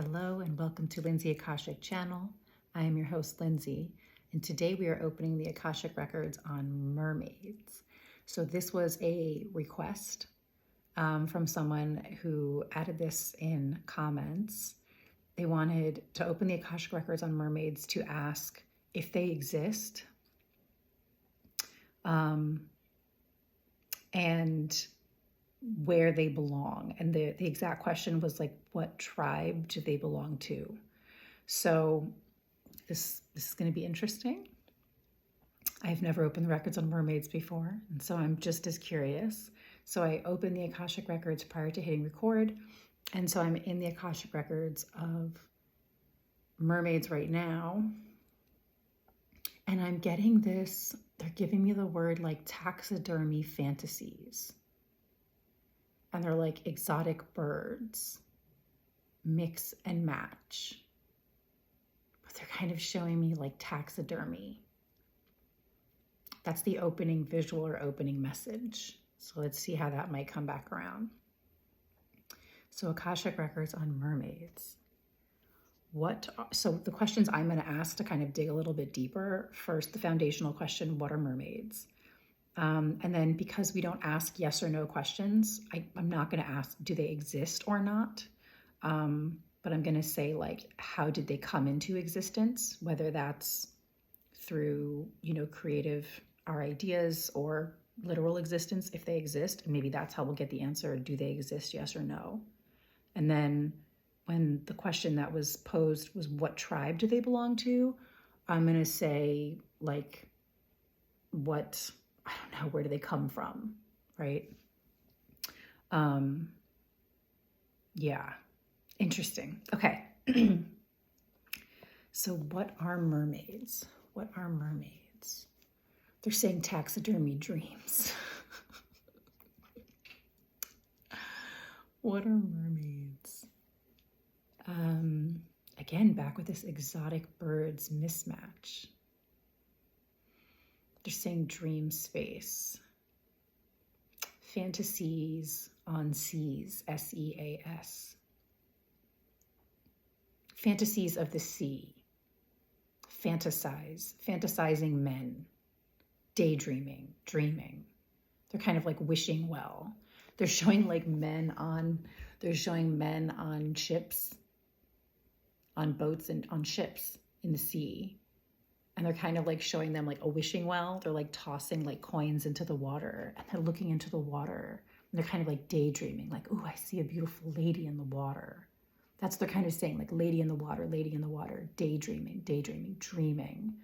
Hello and welcome to Lindsay Akashic channel. I am your host Lindsay, and today we are opening the Akashic Records on mermaids. So this was a request from someone who added this in comments. They wanted to open the Akashic Records on mermaids to ask if they exist, and where they belong. And the exact question was like, what tribe do they belong to? So this is going to be interesting. I've never opened the records on mermaids before, and so I'm just as curious. So I opened the Akashic Records prior to hitting record, and so I'm in the Akashic Records of mermaids right now, and I'm getting this, they're giving me the word like taxidermy fantasies. And they're like exotic birds, mix and match. But they're kind of showing me like taxidermy. That's the opening visual or opening message. So let's see how that might come back around. So Akashic Records on mermaids. So the questions I'm going to ask to kind of dig a little bit deeper. First, the foundational question, what are mermaids? And then because we don't ask yes or no questions, I'm not going to ask, do they exist or not? But I'm going to say, like, how did they come into existence? Whether that's through, creative, our ideas, or literal existence, if they exist. And maybe that's how we'll get the answer. Do they exist? Yes or no? And then when the question that was posed was, what tribe do they belong to? I'm going to say, like, I don't know, where do they come from, right? Yeah, interesting. Okay. So what are mermaids? What are mermaids? They're saying taxidermy dreams. What are mermaids? Again, back with this exotic birds mismatch. They're saying dream space. Fantasies on seas, S-E-A-S. Fantasies of the sea. Fantasizing men. Daydreaming, dreaming. They're kind of like wishing well. They're showing like men on ships, on boats and on ships in the sea. And they're kind of like showing them like a wishing well. They're like tossing like coins into the water, and they're looking into the water, and they're kind of like daydreaming, like, ooh, I see a beautiful lady in the water. That's what they're kind of saying, like lady in the water, daydreaming, dreaming.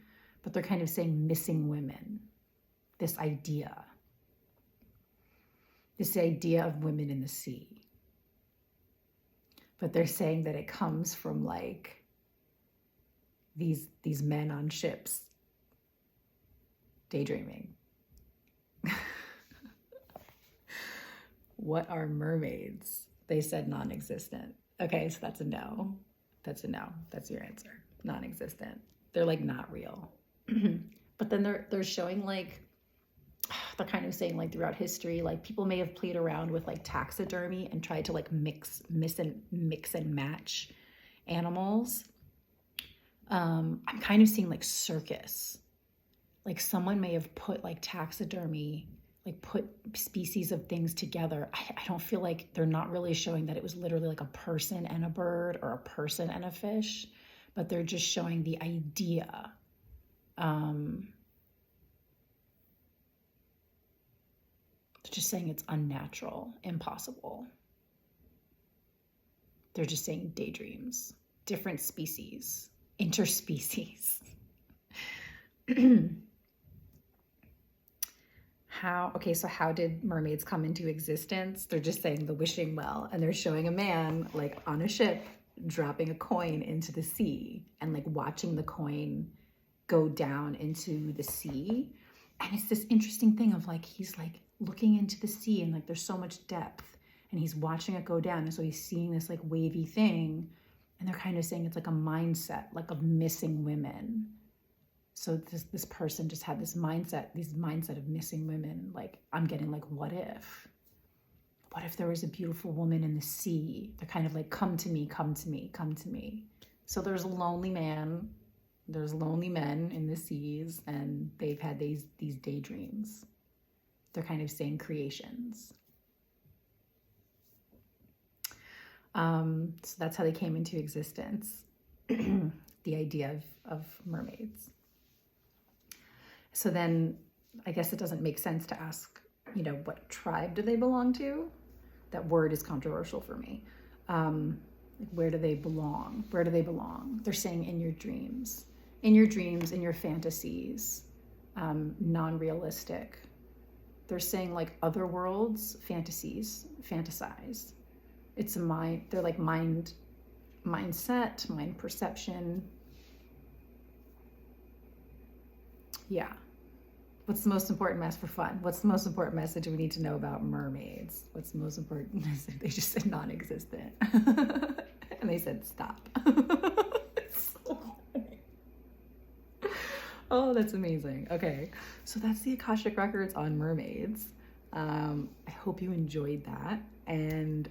But they're kind of saying missing women, this idea of women in the sea. But they're saying that it comes from like these men on ships daydreaming. What are mermaids? They said non-existent. Okay, so that's a no. That's a no. That's your answer. Non-existent. They're like not real. But then they're showing like, they're kind of saying like throughout history, like people may have played around with like taxidermy and tried to like mix and match animals. I'm kind of seeing like circus. Like someone may have put like taxidermy, like put species of things together. I don't feel like, they're not really showing that it was literally like a person and a bird or a person and a fish, but they're just showing the idea. They're just saying it's unnatural, impossible. They're just saying daydreams, different species. Interspecies. So how did mermaids come into existence? They're just saying the wishing well, and they're showing a man like on a ship dropping a coin into the sea and like watching the coin go down into the sea. And it's this interesting thing of like, he's like looking into the sea and like there's so much depth, and he's watching it go down, and so he's seeing this like wavy thing. And they're kind of saying it's like a mindset, like of missing women. So this person just had this mindset of missing women. Like, I'm getting like, what if? What if there was a beautiful woman in the sea? They're kind of like, come to me, come to me, come to me. So there's a lonely man, there's lonely men in the seas, and they've had these daydreams. They're kind of saying creations. So that's how they came into existence. The idea of mermaids. So then I guess it doesn't make sense to ask, what tribe do they belong to? That word is controversial for me. Where do they belong? Where do they belong? They're saying in your dreams, in your fantasies, non-realistic. They're saying like other worlds, fantasies, fantasize. It's a mind, they're like mindset, mind perception. Yeah. What's the most important message for fun? What's the most important message we need to know about mermaids? What's the most important message? They just said non-existent. And they said stop. It's so funny. Oh, that's amazing. Okay, so that's the Akashic Records on mermaids. I hope you enjoyed that. And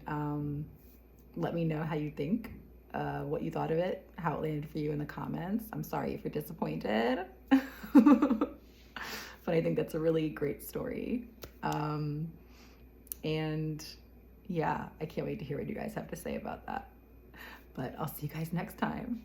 let me know how you think, what you thought of it, how it landed for you in the comments. I'm sorry if you're disappointed. But I think that's a really great story. And yeah, I can't wait to hear what you guys have to say about that. But I'll see you guys next time.